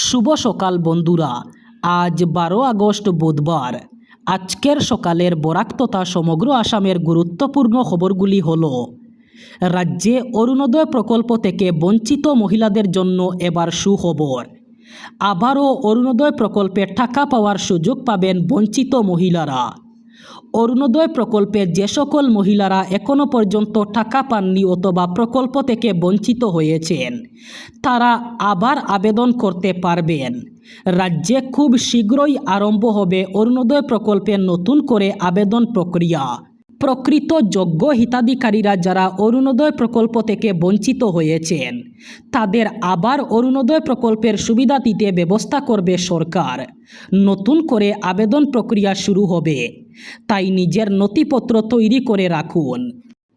শুভ সকাল বন্ধুরা। আজ 12 আগস্ট বুধবার। আজকের সকালের বরাক তথা সমগ্র আসামের গুরুত্বপূর্ণ খবরগুলি হলো: রাজ্যে অরুণোদয় প্রকল্প থেকে বঞ্চিত মহিলাদের জন্য এবার সুখবর। আবারও অরুণোদয় প্রকল্পে টাকা পাওয়ার সুযোগ পাবেন বঞ্চিত মহিলারা। অরুণোদয় প্রকল্পে যে সকল মহিলারা এখনও পর্যন্ত টাকা পাননি অথবা প্রকল্প থেকে বঞ্চিত হয়েছেন, তারা আবার আবেদন করতে পারবেন। রাজ্যে খুব শীঘ্রই আরম্ভ হবে অরুণোদয় প্রকল্পের নতুন করে আবেদন প্রক্রিয়া। প্রকৃত যোগ্য হিতাধিকারীরা যারা অরুণোদয় প্রকল্প থেকে বঞ্চিত হয়েছেন, তাদের আবার অরুণোদয় প্রকল্পের সুবিধা দিতে ব্যবস্থা করবে সরকার। নতুন করে আবেদন প্রক্রিয়া শুরু হবে, তাই নিজের নথিপত্র তৈরি করে রাখুন।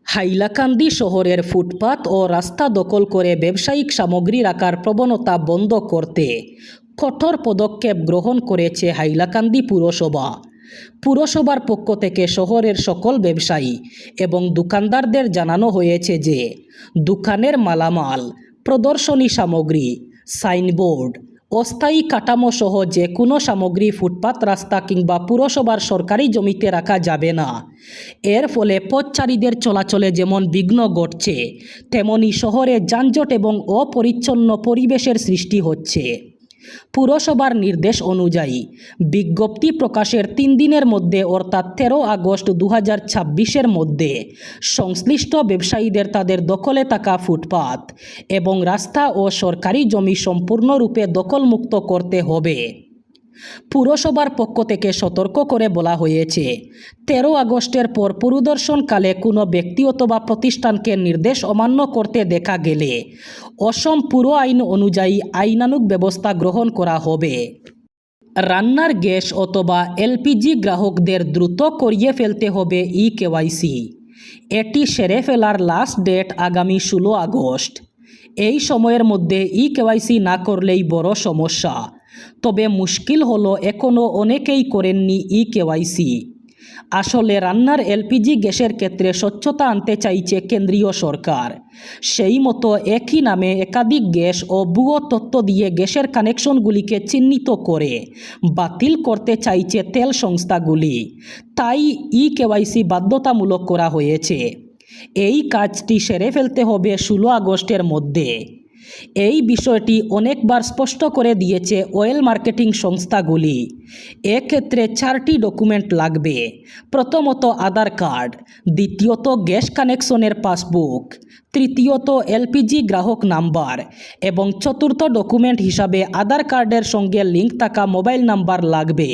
হাইলাকান্দি শহরের ফুটপাত ও রাস্তা দখল করে ব্যবসায়িক সামগ্রী রাখার প্রবণতা বন্ধ করতে কঠোর পদক্ষেপ গ্রহণ করেছে হাইলাকান্দি পুরসভা। পুরসভার পক্ষ থেকে শহরের সকল ব্যবসায়ী এবং দোকানদারদের জানানো হয়েছে যে দোকানের মালামাল, প্রদর্শনী সামগ্রী, সাইনবোর্ড, অস্থায়ী কাঠামো সহ যে কোনো সামগ্রী ফুটপাত, রাস্তা কিংবা পুরসভার সরকারি জমিতে রাখা যাবে না। এর ফলে পথচারীদের চলাচলে যেমন বিঘ্ন ঘটছে, তেমনি শহরে যানজট এবং অপরিচ্ছন্ন পরিবেশের সৃষ্টি হচ্ছে। পুরসভার নির্দেশ অনুযায়ী বিজ্ঞপ্তি প্রকাশের 3 দিনের মধ্যে অর্থাৎ 13 আগস্ট 2026-এর মধ্যে সংশ্লিষ্ট ব্যবসায়ীদের তাদের দখলে থাকা ফুটপাত এবং রাস্তা ও সরকারি জমি সম্পূর্ণরূপে দখলমুক্ত করতে হবে। পুরসভার পক্ষ থেকে সতর্ক করে বলা হয়েছে, 13 আগস্টের পর পরিদর্শনকালে কোনো ব্যক্তি অথবা প্রতিষ্ঠানকে নির্দেশ অমান্য করতে দেখা গেলে অসম পুর আইন অনুযায়ী আইনানুগ ব্যবস্থা গ্রহণ করা হবে। রান্নার গ্যাস অথবা এলপিজি গ্রাহকদের দ্রুত করিয়ে ফেলতে হবে ইকেওয়াইসি। এটি সেরে ফেলার লাস্ট ডেট আগামী 16 আগস্ট। এই সময়ের মধ্যে ইকেওয়াইসি না করলেই বড় সমস্যা। তবে মুশকিল হলো, এখনও অনেকেই করেননি ইকেওয়াইসি। আসলে রান্নার এলপিজি গ্যাসের ক্ষেত্রে স্বচ্ছতা আনতে চাইছে কেন্দ্রীয় সরকার। সেই মতো একই নামে একাধিক গ্যাস ও ভুয়ো তথ্য দিয়ে গ্যাসের কানেকশনগুলিকে চিহ্নিত করে বাতিল করতে চাইছে তেল সংস্থাগুলি। তাই ইকেওয়াইসি বাধ্যতামূলক করা হয়েছে। এই কাজটি সেরে ফেলতে হবে 16 আগস্টের মধ্যে। এই বিষয়টি অনেকবার স্পষ্ট করে দিয়েছে অয়েল মার্কেটিং সংস্থাগুলি। এক্ষেত্রে 4টি ডকুমেন্ট লাগবে। প্রথমত আধার কার্ড, দ্বিতীয়ত গ্যাস কানেকশনের পাসবুক, তৃতীয়ত এলপিজি গ্রাহক নাম্বার এবং চতুর্থ ডকুমেন্ট হিসাবে আধার কার্ডের সঙ্গে লিঙ্ক থাকা মোবাইল নাম্বার লাগবে।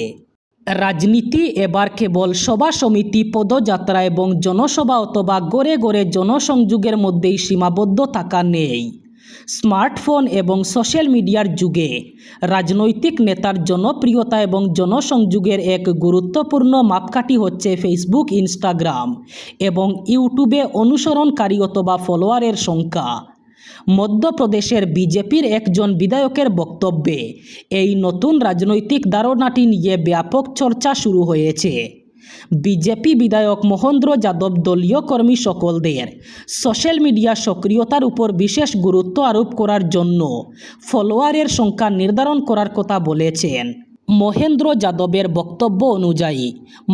রাজনীতি এবার কেবল সভা সমিতি, পদযাত্রা এবং জনসভা অথবা গড়ে গড়ে জনসংযোগের মধ্যেই সীমাবদ্ধ থাকা নেই। স্মার্টফোন এবং সোশ্যাল মিডিয়ার যুগে রাজনৈতিক নেতার জনপ্রিয়তা এবং জনসংযোগের এক গুরুত্বপূর্ণ মাপকাঠি হচ্ছে ফেসবুক, ইনস্টাগ্রাম এবং ইউটিউবে অনুসরণকারী অথবা ফলোয়ারের সংখ্যা। মধ্যপ্রদেশের বিজেপির একজন বিধায়কের বক্তব্যে এই নতুন রাজনৈতিক ধারণাটি নিয়ে ব্যাপক চর্চা শুরু হয়েছে। বিজেপি বিধায়ক মহেন্দ্র যাদব দলীয় কর্মী সকলদের সোশ্যাল মিডিয়া সক্রিয়তার উপর বিশেষ গুরুত্ব আরোপ করার জন্য ফলোয়ারের সংখ্যা নির্ধারণ করার কথা বলেছেন। মহেন্দ্র যাদবের বক্তব্য অনুযায়ী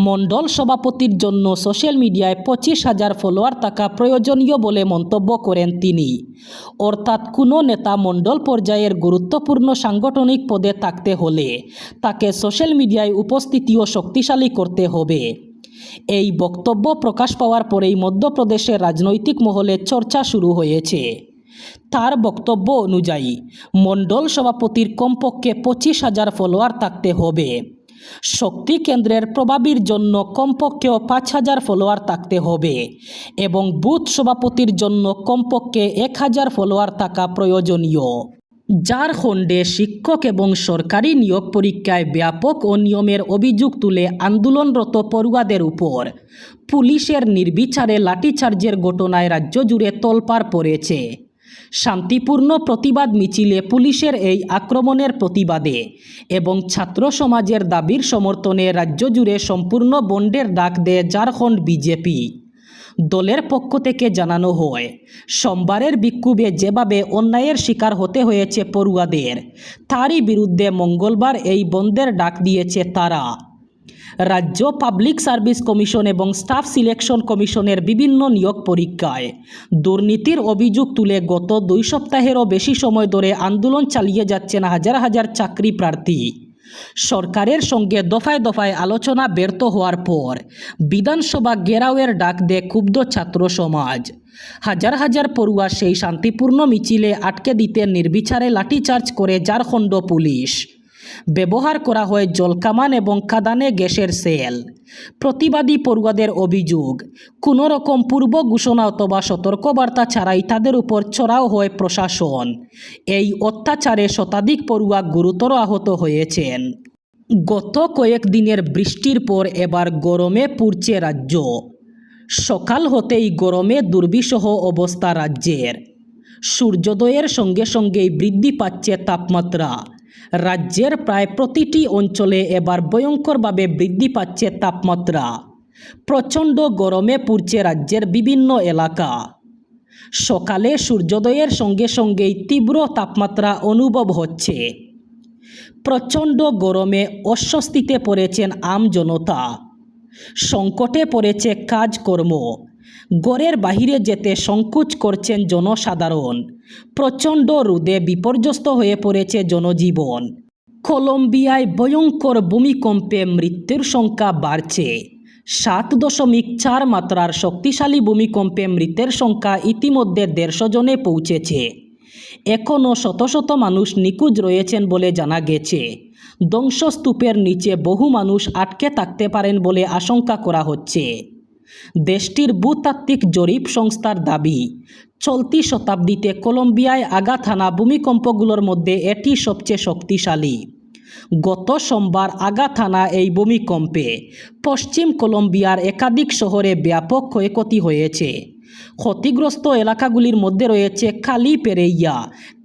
মণ্ডল সভাপতির জন্য সোশ্যাল মিডিয়ায় 25,000 ফলোয়ার থাকা প্রয়োজনীয় বলে মন্তব্য করেন তিনি। অর্থাৎ কোনো নেতা মণ্ডল পর্যায়ের গুরুত্বপূর্ণ সাংগঠনিক পদে থাকতে হলে তাকে সোশ্যাল মিডিয়ায় উপস্থিতিও শক্তিশালী করতে হবে। এই বক্তব্য প্রকাশ পাওয়ার পরেই মধ্যপ্রদেশের রাজনৈতিক মহলে চর্চা শুরু হয়েছে। তার বক্তব্য অনুযায়ী মণ্ডল সভাপতির কমপক্ষে 25,000 ফলোয়ার থাকতে হবে। শক্তি কেন্দ্রের প্রভাবীর জন্য কমপক্ষেও 5,000 ফলোয়ার থাকতে হবে এবং বুথ সভাপতির জন্য কমপক্ষে 1,000 ফলোয়ার থাকা প্রয়োজনীয়। ঝাড়খণ্ডে শিক্ষক এবং সরকারি নিয়োগ পরীক্ষায় ব্যাপক অনিয়মের অভিযোগ তুলে আন্দোলনরত পড়ুয়াদের উপর পুলিশের নির্বিচারে লাঠিচার্জের ঘটনায় রাজ্য জুড়ে তোলপাড় পড়েছে। শান্তিপূর্ণ প্রতিবাদ মিছিলে পুলিশের এই আক্রমণের প্রতিবাদে এবং ছাত্র সমাজের দাবির সমর্থনে রাজ্য জুড়ে সম্পূর্ণ বন্ধের ডাক দেয় ঝাড়খণ্ড বিজেপি। দলের পক্ষ থেকে জানানো হয়, সোমবারের বিক্ষোভে যেভাবে অন্যায়ের শিকার হতে হয়েছে পড়ুয়াদের, তারই বিরুদ্ধে মঙ্গলবার এই বন্ধের ডাক দিয়েছে তারা। রাজ্য পাবলিক সার্ভিস কমিশন এবং স্টাফ সিলেকশন কমিশনের বিভিন্ন নিয়োগ পরীক্ষায় দুর্নীতির অভিযোগ তুলে গত 2 সপ্তাহেরও বেশি সময় ধরে আন্দোলন চালিয়ে যাচ্ছেন হাজার হাজার চাকরি প্রার্থী। সরকারের সঙ্গে দফায় দফায় আলোচনা ব্যর্থ হওয়ার পর বিধানসভা ঘেরাওয়ের ডাক দেয় ক্ষুব্ধ ছাত্র সমাজ। হাজার হাজার পড়ুয়া সেই শান্তিপূর্ণ মিছিলে আটকে দিতে নির্বিচারে লাঠিচার্জ করে ঝাড়খণ্ড পুলিশ। ব্যবহার করা হয় জলকামান এবং কাঁদানে গ্যাসের সেল। প্রতিবাদী পড়ুয়াদের অভিযোগ, কোনো রকম পূর্ব ঘোষণা অথবা সতর্কবার্তা ছাড়াই তাদের উপর চড়াও হয় প্রশাসন। এই অত্যাচারে শতাধিক পড়ুয়া গুরুতর আহত হয়েছেন। গত কয়েকদিনের বৃষ্টির পর এবার গরমে পুড়ছে রাজ্য। সকাল হতেই গরমে দুর্বিষহ অবস্থা রাজ্যের। সূর্যোদয়ের সঙ্গে সঙ্গেই বৃদ্ধি পাচ্ছে তাপমাত্রা। রাজ্যের প্রায় প্রতিটি অঞ্চলে এবার ভয়ঙ্করভাবে বৃদ্ধি পাচ্ছে তাপমাত্রা। প্রচণ্ড গরমে পুড়ছে রাজ্যের বিভিন্ন এলাকা। সকালে সূর্যোদয়ের সঙ্গে সঙ্গেই তীব্র তাপমাত্রা অনুভব হচ্ছে। প্রচণ্ড গরমে অস্বস্তিতে পড়েছেন আমজনতা। সংকটে পড়েছে কাজকর্ম। ঘরের বাহিরে যেতে সংকোচ করছেন জনসাধারণ। প্রচণ্ড রোদে বিপর্যস্ত হয়ে পড়েছে জনজীবন। কলম্বিয়ায় ভয়ঙ্কর ভূমিকম্পে মৃত্যুর সংখ্যা বাড়ছে। 7.4 মাত্রার শক্তিশালী ভূমিকম্পে মৃতের সংখ্যা ইতিমধ্যে 150 জনে পৌঁছেছে। এখনও শত শত মানুষ নিখোঁজ রয়েছেন বলে জানা গেছে। ধ্বংসস্তূপের নিচে বহু মানুষ আটকে থাকতে পারেন বলে আশঙ্কা করা হচ্ছে। দেশটির ভূতাত্ত্বিক জরিপ সংস্থার দাবি, চলতি শতাব্দীতে কলম্বিয়ায় আঘাত হানা ভূমিকম্পগুলোর মধ্যে এটি সবচেয়ে শক্তিশালী। গত সোমবার আঘাত হানা এই ভূমিকম্পে পশ্চিম কলম্বিয়ার একাধিক শহরে ব্যাপক ক্ষয়ক্ষতি হয়েছে। ক্ষতিগ্রস্ত এলাকাগুলির মধ্যে রয়েছে কালি পেরেইয়া,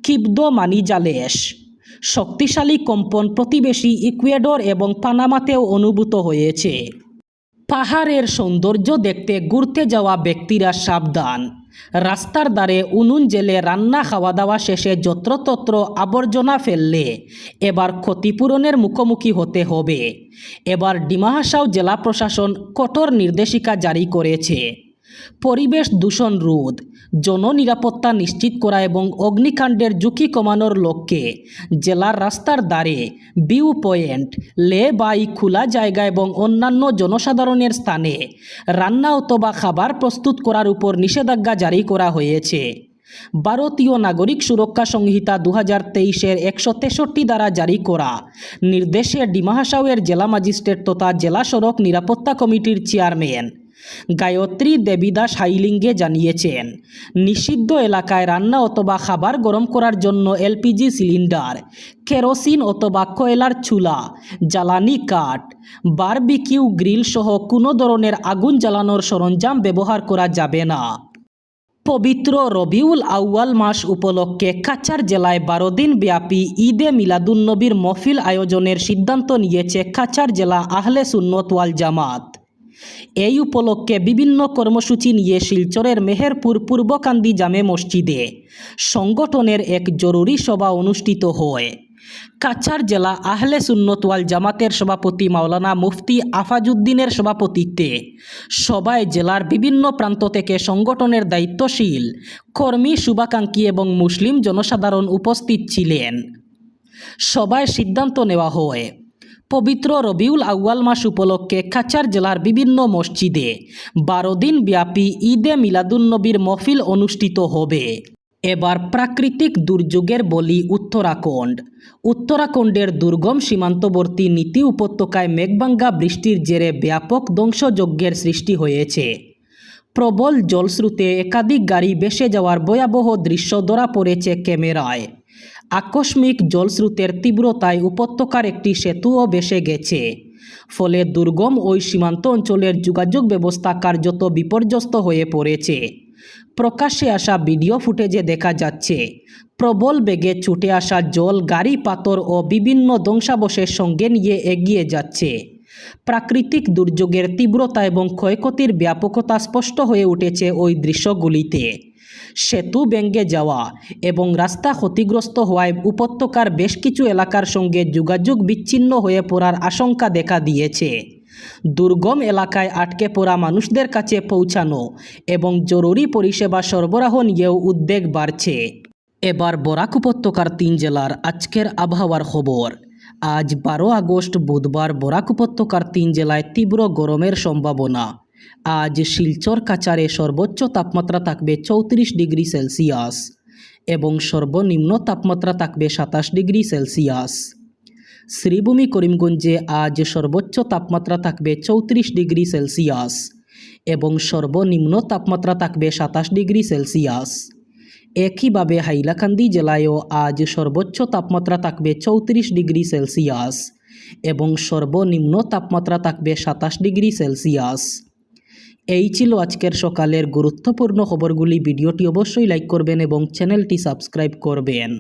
কিবদো মানিজালেস। শক্তিশালী কম্পন প্রতিবেশী ইকুয়েডর এবং পানামাতেও অনুভূত হয়েছে। পাহাড়ের সৌন্দর্য দেখতে ঘুরতে যাওয়া ব্যক্তিরা সাবধান। রাস্তার ধারে উনুন জেলে রান্না খাওয়া দাওয়া শেষে যত্রতত্র আবর্জনা ফেললে এবার ক্ষতিপূরণের মুখোমুখি হতে হবে। এবার ডিমা হাসাও জেলা প্রশাসন কঠোর নির্দেশিকা জারি করেছে। পরিবেশ দূষণ রোধ, জননিরাপত্তা নিশ্চিত করা এবং অগ্নিকাণ্ডের ঝুঁকি কমানোর লক্ষ্যে জেলার রাস্তার ধারে, ভিউ পয়েন্ট, লে বাই, খোলা জায়গা এবং অন্যান্য জনসাধারণের স্থানে রান্না অথবা খাবার প্রস্তুত করার উপর নিষেধাজ্ঞা জারি করা হয়েছে। ভারতীয় নাগরিক সুরক্ষা সংহিতা 2023-এর 163 দ্বারা জারি করা নির্দেশে ডিমা হাসাওয়ের জেলা ম্যাজিস্ট্রেট তথা জেলা সড়ক নিরাপত্তা কমিটির চেয়ারম্যান গায়ত্রী দেবীদাস হাইলিঙ্গে জানিয়েছেন, নিষিদ্ধ এলাকায় রান্না অথবা খাবার গরম করার জন্য এলপিজি সিলিন্ডার, কেরোসিন অথবা কয়লার চুলা, জ্বালানি কাঠ, বারবিকিউ গ্রিল সহ কোনো ধরনের আগুন জ্বালানোর সরঞ্জাম ব্যবহার করা যাবে না। পবিত্র রবিউল আউয়াল মাস উপলক্ষে কাছাড় জেলায় 12 দিন ব্যাপী ঈদে মিলাদুন্নবীর মহফিল আয়োজনের সিদ্ধান্ত নিয়েছে কাছাড় জেলা আহলে সুন্নত ওয়াল জামাত। এই উপলক্ষে বিভিন্ন কর্মসূচি নিয়ে শিলচরের মেহেরপুর পূর্বকান্দি জামে মসজিদে সংগঠনের এক জরুরি সভা অনুষ্ঠিত হয়। কাছাড় জেলা আহলে সুন্নত ওয়াল জামাতের সভাপতি মাওলানা মুফতি আফাজউদ্দিনের সভাপতিত্বে সভায় জেলার বিভিন্ন প্রান্ত থেকে সংগঠনের দায়িত্বশীল কর্মী, শুভাকাঙ্ক্ষী এবং মুসলিম জনসাধারণ উপস্থিত ছিলেন। সভায় সিদ্ধান্ত নেওয়া হয়, পবিত্র রবিউল আউয়াল মাস উপলক্ষে কাছাড় জেলার বিভিন্ন মসজিদে 12 দিন ব্যাপী ঈদে মিলাদুন্নবীর মহফিল অনুষ্ঠিত হবে। এবার প্রাকৃতিক দুর্যোগের বলি উত্তরাখণ্ড। উত্তরাখণ্ডের দুর্গম সীমান্তবর্তী নীতি উপত্যকায় মেঘভাঙ্গা বৃষ্টির জেরে ব্যাপক ধ্বংসযজ্ঞের সৃষ্টি হয়েছে। প্রবল জলস্রোতে একাধিক গাড়ি ভেসে যাওয়ার ভয়াবহ দৃশ্য ধরা পড়েছে ক্যামেরায়। আকস্মিক জলস্রোতের তীব্রতায় উপত্যকার একটি সেতুও ভেসে গেছে। ফলে দুর্গম ওই সীমান্ত অঞ্চলের যোগাযোগ ব্যবস্থা কার্যত বিপর্যস্ত হয়ে পড়েছে। প্রকাশ্যে আসা ভিডিও ফুটেজে দেখা যাচ্ছে প্রবল বেগে ছুটে আসা জল গাড়ি, পাথর ও বিভিন্ন ধ্বংসাবশেষ সঙ্গে নিয়ে এগিয়ে যাচ্ছে। প্রাকৃতিক দুর্যোগের তীব্রতা এবং ক্ষয়ক্ষতির ব্যাপকতা স্পষ্ট হয়ে উঠেছে ওই দৃশ্যগুলিতে। সেতু ভেঙে যাওয়া এবং রাস্তা ক্ষতিগ্রস্ত হওয়ায় উপত্যকার বেশ কিছু এলাকার সঙ্গে যোগাযোগ বিচ্ছিন্ন হয়ে পড়ার আশঙ্কা দেখা দিয়েছে। দুর্গম এলাকায় আটকে পড়া মানুষদের কাছে পৌঁছানো এবং জরুরি পরিষেবা সরবরাহ নিয়েও উদ্বেগ বাড়ছে। এবার বরাক উপত্যকার 3 জেলার আজকের আবহাওয়ার খবর। আজ 12 আগস্ট বুধবার বরাক উপত্যকার 3 জেলায় তীব্র গরমের সম্ভাবনা। আজ শিলচর কাছাড়ে সর্বোচ্চ তাপমাত্রা থাকবে 34 ডিগ্রি সেলসিয়াস এবং সর্বনিম্ন তাপমাত্রা থাকবে 27 ডিগ্রি সেলসিয়াস। শ্রীভূমি করিমগঞ্জে আজ সর্বোচ্চ তাপমাত্রা থাকবে 34 ডিগ্রি সেলসিয়াস এবং সর্বনিম্ন তাপমাত্রা থাকবে 27 ডিগ্রি সেলসিয়াস। একইভাবে হাইলাকান্দি জেলায়ও আজ সর্বোচ্চ তাপমাত্রা থাকবে 34 ডিগ্রি সেলসিয়াস এবং সর্বনিম্ন তাপমাত্রা থাকবে 27 ডিগ্রি সেলসিয়াস। এই ছিল আজকের সকালের গুরুত্বপূর্ণ খবরগুলি। ভিডিওটি অবশ্যই লাইক করবেন এবং চ্যানেলটি সাবস্ক্রাইব করবেন।